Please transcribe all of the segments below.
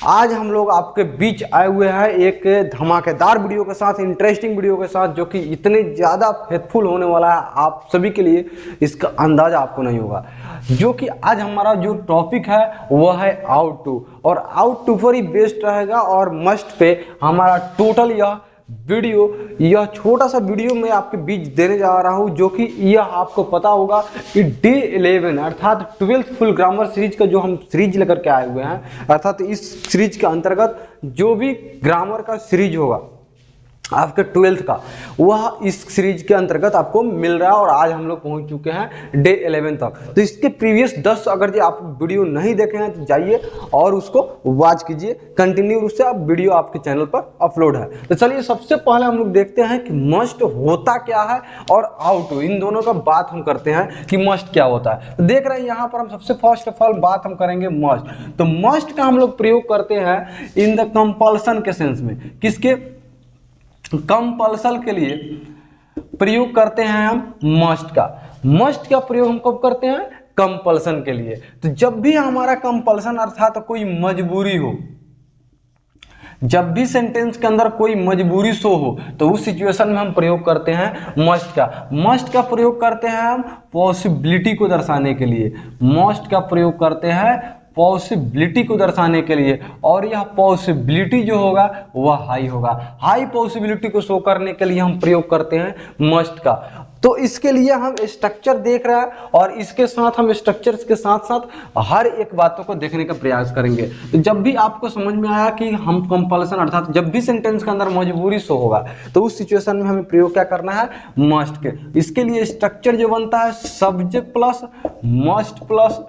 आज हम लोग आपके बीच आए हुए हैं एक धमाकेदार वीडियो के साथ, इंटरेस्टिंग वीडियो के साथ, जो कि इतने ज़्यादा फेथफुल होने वाला है आप सभी के लिए, इसका अंदाजा आपको नहीं होगा। जो कि आज हमारा जो टॉपिक है वह है आउट टू, और आउट टू पर ही बेस्ड रहेगा और मस्ट पे हमारा टोटल यह छोटा सा वीडियो मैं आपके बीच देने जा रहा हूं, जो कि यह आपको पता होगा कि डे 11 अर्थात 12th फुल ग्रामर सीरीज का जो हम सीरीज लेकर के आए हुए हैं, अर्थात इस सीरीज के अंतर्गत जो भी ग्रामर का सीरीज होगा आपके 12th का, वह इस सीरीज के अंतर्गत आपको मिल रहा है। और आज हम लोग पहुंच चुके हैं डे 11 तक। तो इसके प्रीवियस 10 अगर जो आप वीडियो नहीं देखे हैं तो जाइए और उसको वॉच कीजिए, कंटिन्यू उससे आप वीडियो आपके चैनल पर अपलोड है। तो चलिए सबसे पहले हम लोग देखते हैं कि मस्ट होता क्या है और आउट टू, इन दोनों का बात हम करते हैं कि मस्ट क्या होता है। तो देख रहे हैं यहाँ पर हम सबसे फर्स्ट ऑफ ऑल बात हम करेंगे मस्ट। तो मस्ट का हम लोग प्रयोग करते हैं इन द कंपल्सन के सेंस में। किसके? कंपल्सन के लिए प्रयोग करते हैं हम मस्ट का। मस्ट का प्रयोग हम कब करते हैं? कंपल्सन के लिए। तो जब भी हमारा कंपल्सन अर्थात कोई मजबूरी हो, जब भी सेंटेंस के अंदर कोई मजबूरी शो हो, तो उस सिचुएशन में हम प्रयोग करते हैं मस्ट का। मस्ट का प्रयोग करते हैं हम पॉसिबिलिटी को दर्शाने के लिए। मस्ट का प्रयोग करते हैं पॉसिबिलिटी को दर्शाने के लिए, और यह पॉसिबिलिटी जो होगा वह हाई होगा। हाई पॉसिबिलिटी को शो करने के लिए हम प्रयोग करते हैं मस्ट का। तो इसके लिए हम स्ट्रक्चर देख रहे हैं और इसके साथ हम स्ट्रक्चर्स के साथ साथ हर एक बातों को देखने का प्रयास करेंगे। तो जब भी आपको समझ में आया कि हम कंपल्सन अर्थात जब भी सेंटेंस के अंदर मजबूरी शो होगा, तो उस सिचुएशन में हमें प्रयोग क्या करना है? मस्ट के। इसके लिए स्ट्रक्चर जो बनता है subject plus must plus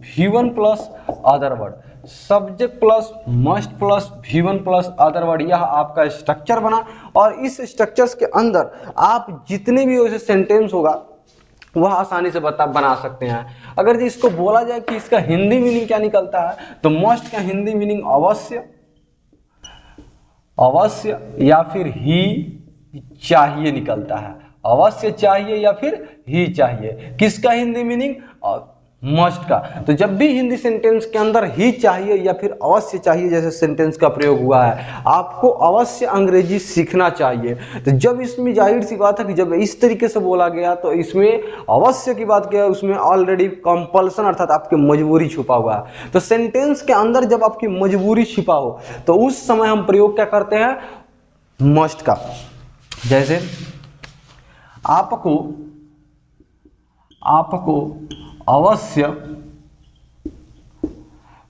V1 plus other word, subject plus must plus V1 plus other word, यह आपका स्ट्रक्चर बना। और इस स्ट्रक्चर्स के अंदर आप जितने भी वैसे सेंटेंस होगा वह आसानी से बना सकते हैं। अगर इसको बोला जाए कि इसका हिंदी मीनिंग क्या निकलता है, तो मस्ट का हिंदी मीनिंग अवश्य, अवश्य या फिर ही चाहिए निकलता है। अवश्य चाहिए या फिर ही चाहिए, किसका हिंदी मीनिंग? मस्ट का। तो जब भी हिंदी सेंटेंस के अंदर ही चाहिए या फिर अवश्य चाहिए जैसे सेंटेंस का प्रयोग हुआ है, आपको अवश्य अंग्रेजी सीखना चाहिए। तो जब इसमें जाहिर सी बात है कि जब इस तरीके से बोला गया, तो इसमें अवश्य की बात क्या है, उसमें ऑलरेडी कंपल्सन अर्थात आपकी मजबूरी छुपा हुआ है। तो सेंटेंस के अंदर जब आपकी मजबूरी छिपा हो, तो उस समय हम प्रयोग क्या करते हैं? मस्ट का। जैसे आपको अवश्य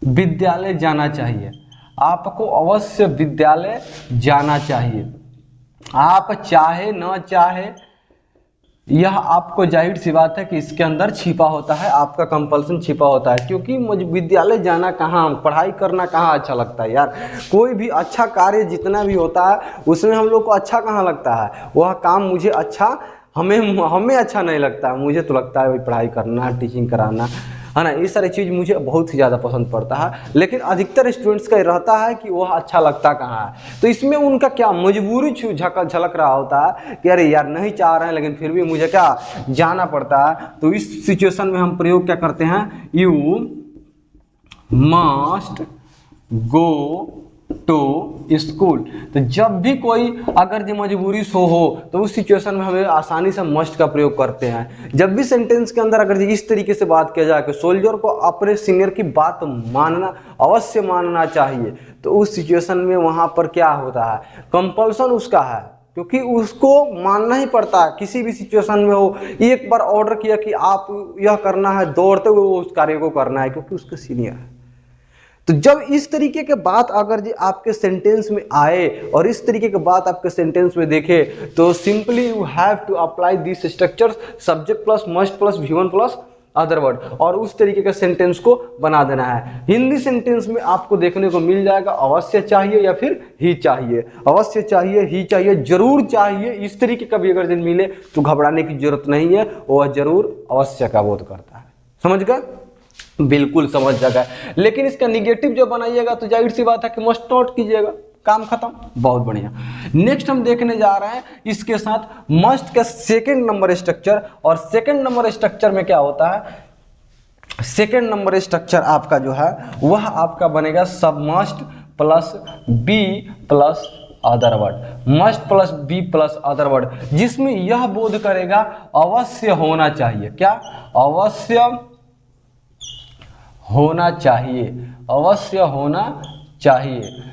विद्यालय जाना चाहिए। आपको अवश्य विद्यालय जाना चाहिए। आप चाहे न चाहे, यह आपको जाहिर सी बात है कि इसके अंदर छिपा होता है, आपका कंपल्सन छिपा होता है। क्योंकि मुझे विद्यालय जाना कहाँ, पढ़ाई करना कहाँ अच्छा लगता है यार? कोई भी अच्छा कार्य जितना भी होता है उसमें हम लोग को अच्छा कहाँ लगता है? वह काम मुझे अच्छा, हमें अच्छा नहीं लगता। मुझे तो लगता है वही पढ़ाई करना, टीचिंग कराना, है ना, ये सारी चीज़ मुझे बहुत ही ज़्यादा पसंद पड़ता है। लेकिन अधिकतर स्टूडेंट्स का रहता है कि वह अच्छा लगता कहाँ है। तो इसमें उनका क्या मजबूरी झलक रहा होता है कि अरे यार नहीं चाह रहे हैं लेकिन फिर भी मुझे क्या जाना पड़ता है। तो इस सिचुएशन में हम प्रयोग क्या करते हैं? You must go to school. तो जब भी कोई अगर जो मजबूरी शो हो, तो उस सिचुएशन में हमें आसानी से मस्ट का प्रयोग करते हैं। जब भी सेंटेंस के अंदर अगर इस तरीके से बात किया जाए कि सोल्जर को अपने सीनियर की बात मानना, अवश्य मानना चाहिए, तो उस सिचुएशन में वहां पर क्या होता है? कंपल्सन उसका है, क्योंकि उसको मानना ही पड़ता है। किसी भी सिचुएशन में हो, एक बार ऑर्डर किया कि आप यह करना है, दौड़ते हुए उस कार्य को करना है क्योंकि उसका सीनियर है। तो जब इस तरीके के बात अगर जी आपके सेंटेंस में आए और इस तरीके के बात आपके सेंटेंस में देखे, तो simply you have to apply this structure subject plus must plus V1 plus other word, और उस तरीके का सेंटेंस को बना देना है। हिंदी सेंटेंस में आपको देखने को मिल जाएगा अवश्य चाहिए या फिर ही चाहिए। अवश्य चाहिए, ही चाहिए, जरूर चाहिए, इस तरीके का भी अगर दिन मिले तो घबराने की जरूरत नहीं है, वह जरूर अवश्य का बोध करता है। समझ गए? बिल्कुल समझ जाएगा। लेकिन इसका निगेटिव जो बनाइएगा तो जाहिर सी बात है कि मस्ट नॉट कीजिएगा, काम खत्म। बहुत बढ़िया। नेक्स्ट हम देखने जा रहे हैं इसके साथ मस्ट का सेकंड नंबर स्ट्रक्चर। और सेकंड नंबर स्ट्रक्चर में क्या होता है? सेकंड नंबर स्ट्रक्चर आपका जो है वह आपका बनेगा sub must plus be plus other word, must plus be plus other word, जिसमें यह बोध करेगा अवश्य होना चाहिए। क्या? अवश्य होना चाहिए, अवश्य होना चाहिए।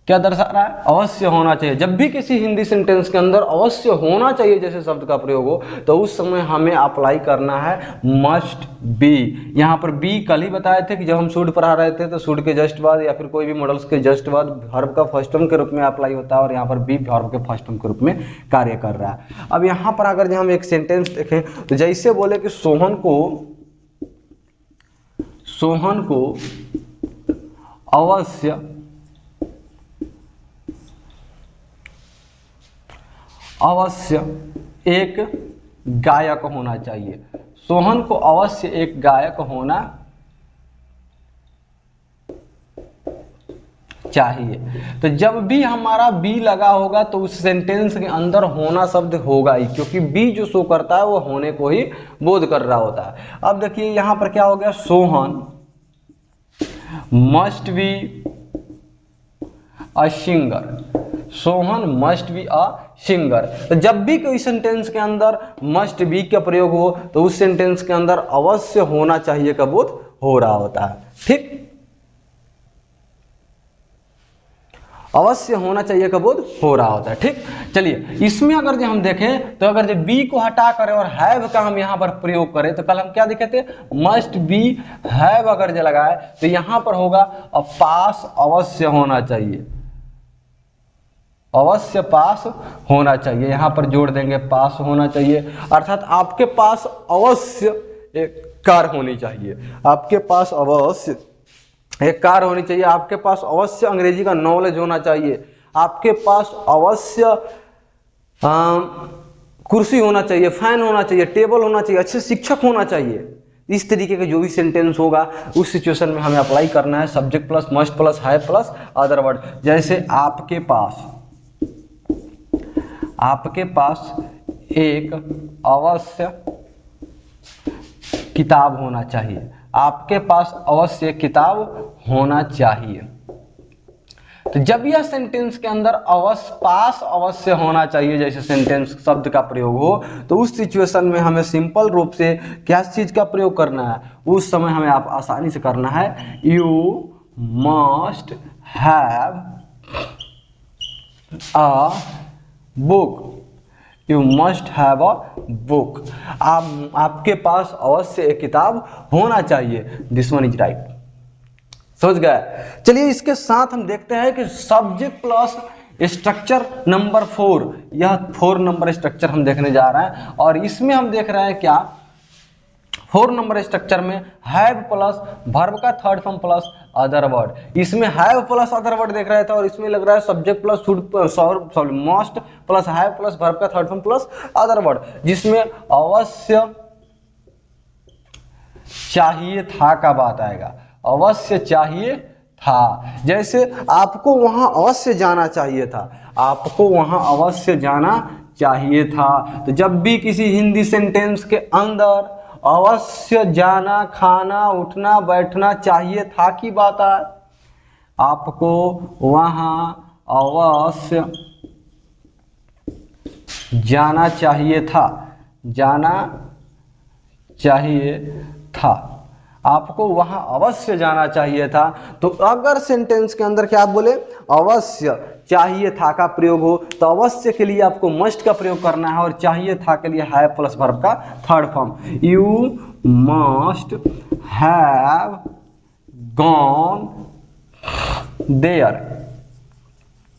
क्या दर्शा रहा है? अवश्य होना चाहिए। जब भी किसी हिंदी सेंटेंस के अंदर अवश्य होना चाहिए जैसे शब्द का प्रयोग हो तो उस समय हमें अप्लाई करना है मस्ट बी। यहाँ पर बी कल ही बताए थे कि जब हम शुड पढ़ा रहे थे तो शुड के जस्ट बाद या फिर कोई भी मॉडल्स के जस्ट बाद वर्ब का फर्स्ट फॉर्म के रूप में अप्लाई होता है, और यहाँ पर बी वर्ब के फर्स्ट फॉर्म के रूप में कार्य कर रहा है। अब यहाँ पर अगर हम एक सेंटेंस देखें तो जैसे बोले कि सोहन को अवश्य एक गायक होना चाहिए। सोहन को अवश्य एक गायक होना चाहिए। तो जब भी हमारा बी लगा होगा तो उस सेंटेंस के अंदर होना शब्द होगा ही, क्योंकि बी जो शो करता है वो होने को ही बोध कर रहा होता है। अब देखिए यहां पर क्या हो गया, Sohan must be a singer. Sohan must be a singer. तो जब भी कोई सेंटेंस के अंदर मस्ट बी का प्रयोग हो तो उस सेंटेंस के अंदर अवश्य होना चाहिए का बोध हो रहा होता है। ठीक, अवश्य होना चाहिए का बोध हो रहा होता है। ठीक, चलिए इसमें अगर जो हम देखें तो अगर जो बी को हटा करें और हैव का हम यहाँ पर प्रयोग करें तो कल हम क्या देखे थे, मस्ट बी हैव अगर जो लगाए तो यहाँ पर होगा पास अवश्य होना चाहिए, अवश्य पास होना चाहिए। यहाँ पर जोड़ देंगे पास होना चाहिए, अर्थात आपके पास अवश्य एक कार होनी चाहिए, आपके पास अवश्य एक कार होनी चाहिए, आपके पास अवश्य अंग्रेजी का नॉलेज होना चाहिए, आपके पास अवश्य कुर्सी होना चाहिए, फैन होना चाहिए, टेबल होना चाहिए, अच्छे शिक्षक होना चाहिए। इस तरीके का जो भी सेंटेंस होगा उस सिचुएशन में हमें अप्लाई करना है subject plus must plus have plus other word. जैसे आपके पास एक अवश्य किताब होना चाहिए, आपके पास अवश्य किताब होना चाहिए। तो जब यह सेंटेंस के अंदर पास अवश्य होना चाहिए जैसे सेंटेंस शब्द का प्रयोग हो तो उस सिचुएशन में हमें सिंपल रूप से क्या चीज का प्रयोग करना है, उस समय हमें आप आसानी से करना है you must have a book, you must have a book. आपके पास अवश्य एक किताब होना चाहिए। This one is right. समझ गए? चलिए इसके साथ हम देखते हैं कि सब्जेक्ट प्लस स्ट्रक्चर नंबर 4, यह 4 नंबर स्ट्रक्चर हम देखने जा रहे हैं और इसमें हम देख रहे हैं क्या, 4 नंबर स्ट्रक्चर में हैव प्लस वर्ब का third form plus other word. इसमें हैव प्लस अदर वर्ड देख रहे थे और इसमें लग रहा है subject plus should must plus have plus verb का third form plus other word, जिसमें अवश्य चाहिए था का बात आएगा, अवश्य चाहिए था। जैसे आपको वहां अवश्य जाना चाहिए था, आपको वहां अवश्य जाना चाहिए था। तो जब भी किसी हिंदी सेंटेंस के अंदर अवश्य जाना, खाना, उठना, बैठना चाहिए था की बात है, आपको वहां अवश्य जाना चाहिए था, जाना चाहिए था, आपको वहां अवश्य जाना चाहिए था। तो अगर सेंटेंस के अंदर क्या आप बोले अवश्य चाहिए था का प्रयोग हो तो अवश्य के लिए आपको मस्ट का प्रयोग करना है और चाहिए था के लिए हैव प्लस वर्ब का third form, you must have gone there,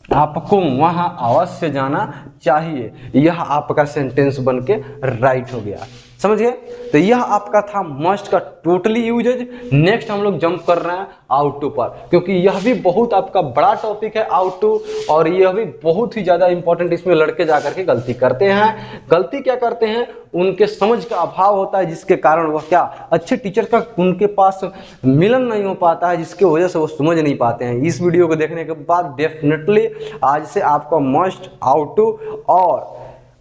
आपको वहां अवश्य जाना चाहिए। यह आपका सेंटेंस बन के राइट हो गया। समझ गए? तो यह आपका था मस्ट का टोटली यूजेज। नेक्स्ट हम लोग जंप कर रहे हैं आउट टू पर, क्योंकि यह भी बहुत आपका बड़ा टॉपिक है आउट टू, और यह भी बहुत ही ज्यादा इंपॉर्टेंट। इसमें लड़के जाकर के गलती करते हैं। गलती क्या करते हैं, उनके समझ का अभाव होता है जिसके कारण वह क्या अच्छे टीचर का उनके पास मिलन नहीं हो पाता है, जिसकी वजह से वो समझ नहीं पाते हैं। इस वीडियो को देखने के बाद डेफिनेटली आज से आपका मस्ट, आउट टू और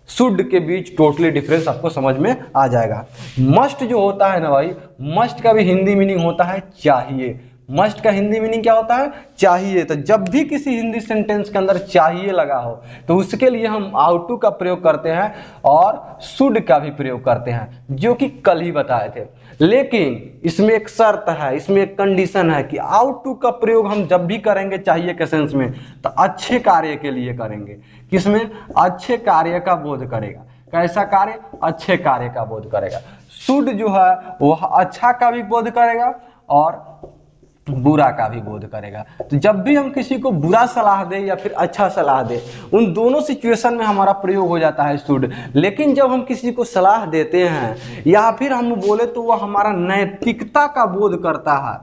शुड के बीच टोटली डिफरेंस आपको समझ में आ जाएगा। मस्ट जो होता है ना भाई, मस्ट का भी हिंदी मीनिंग होता है चाहिए। मस्ट का हिंदी मीनिंग क्या होता है? चाहिए। तो जब भी किसी हिंदी सेंटेंस के अंदर चाहिए लगा हो तो उसके लिए हम आउट टू का प्रयोग करते हैं और शुड का भी प्रयोग करते हैं, जो कि कल ही बताए थे। लेकिन इसमें एक शर्त है, इसमें एक कंडीशन है कि आउट टू का प्रयोग हम जब भी करेंगे चाहिए के सेंस में तो अच्छे कार्य के लिए करेंगे। किसमें? अच्छे कार्य का बोध करेगा। कैसा कार्य? अच्छे कार्य का बोध करेगा। शुड जो है वह अच्छा का भी बोध करेगा और बुरा का भी बोध करेगा। तो जब भी हम किसी को बुरा सलाह दे या फिर अच्छा सलाह दे, उन दोनों सिचुएशन में हमारा प्रयोग हो जाता है शुड। लेकिन जब हम किसी को सलाह देते हैं या फिर हम बोले तो वह हमारा नैतिकता का बोध करता है,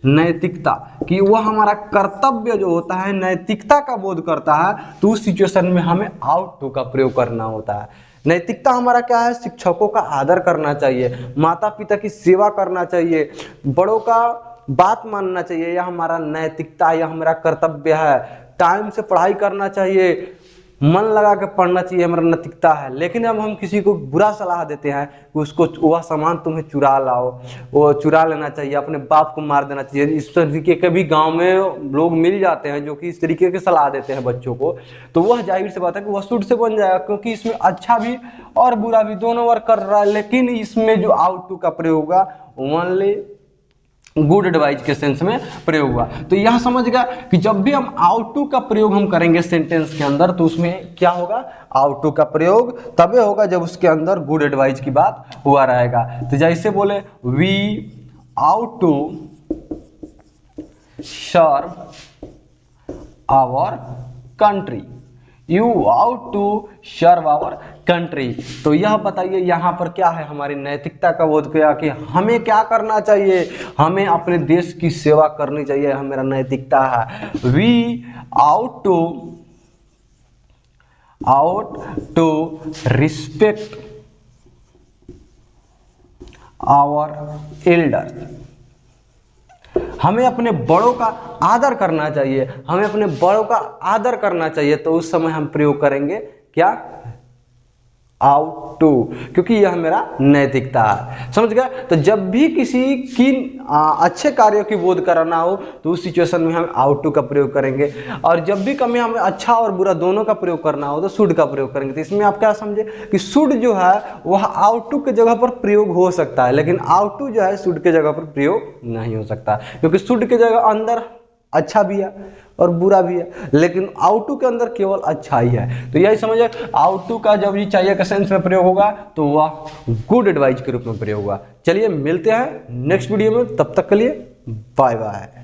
नैतिकता कि वह हमारा कर्तव्य जो होता है नैतिकता का बोध करता है, तो उस सिचुएशन में हमें आउट टू का प्रयोग करना होता है। नैतिकता हमारा क्या है? शिक्षकों का आदर करना चाहिए, माता पिता की सेवा करना चाहिए, बड़ों का बात मानना चाहिए, यह हमारा नैतिकता, यह हमारा कर्तव्य है। टाइम से पढ़ाई करना चाहिए, मन लगा के पढ़ना चाहिए, हमारा नैतिकता है। लेकिन अब हम किसी को बुरा सलाह देते हैं कि उसको वह सामान तुम्हें चुरा लाओ, वो चुरा लेना चाहिए, अपने बाप को मार देना चाहिए, इस तरीके के भी गांव में लोग मिल जाते हैं जो कि इस तरीके की सलाह देते हैं बच्चों को, तो वह जाहिर सी बात है कि वह शुड से बन जाएगा, क्योंकि इसमें अच्छा भी और बुरा भी दोनों वर्क कर रहा है। लेकिन इसमें जो आउट टू का प्रयोग होगा ओनली गुड एडवाइस के सेंस में प्रयोग हुआ। तो यह समझ गया कि जब भी हम आउट टू का प्रयोग हम करेंगे सेंटेंस के अंदर तो उसमें क्या होगा? आउट टू का प्रयोग तभी होगा जब उसके अंदर गुड एडवाइस की बात हुआ रहेगा। तो जैसे बोले we ought to serve our country, you ought to serve our country. तो यह बताइए यहाँ पर क्या है? हमारी नैतिकता का बोध किया कि हमें क्या करना चाहिए, हमें अपने देश की सेवा करनी चाहिए, हमारा नैतिकता है। We ought to respect our elders, हमें अपने बड़ों का आदर करना चाहिए, हमें अपने बड़ों का आदर करना चाहिए। तो उस समय हम प्रयोग करेंगे क्या? आउट टू, क्योंकि यह मेरा नैतिकता है। समझ गए? तो जब भी किसी की अच्छे कार्यों की बोध कराना हो तो उस सिचुएशन में हम आउट टू का प्रयोग करेंगे, और जब भी कभी हमें अच्छा और बुरा दोनों का प्रयोग करना हो तो शुड का प्रयोग करेंगे। तो इसमें आप क्या समझे कि शुड जो है वह आउट टू के जगह पर प्रयोग हो सकता है, लेकिन आउट टू जो है शुड के जगह पर प्रयोग नहीं हो सकता, क्योंकि शुड के जगह अंदर अच्छा भी है और बुरा भी है, लेकिन आउट टू के अंदर केवल अच्छा ही है। तो यही समझिए आउट टू का जब ये चाहिए के सेंस में प्रयोग होगा तो वह गुड एडवाइस के रूप में प्रयोग होगा। चलिए मिलते हैं नेक्स्ट वीडियो में, तब तक के लिए बाय बाय।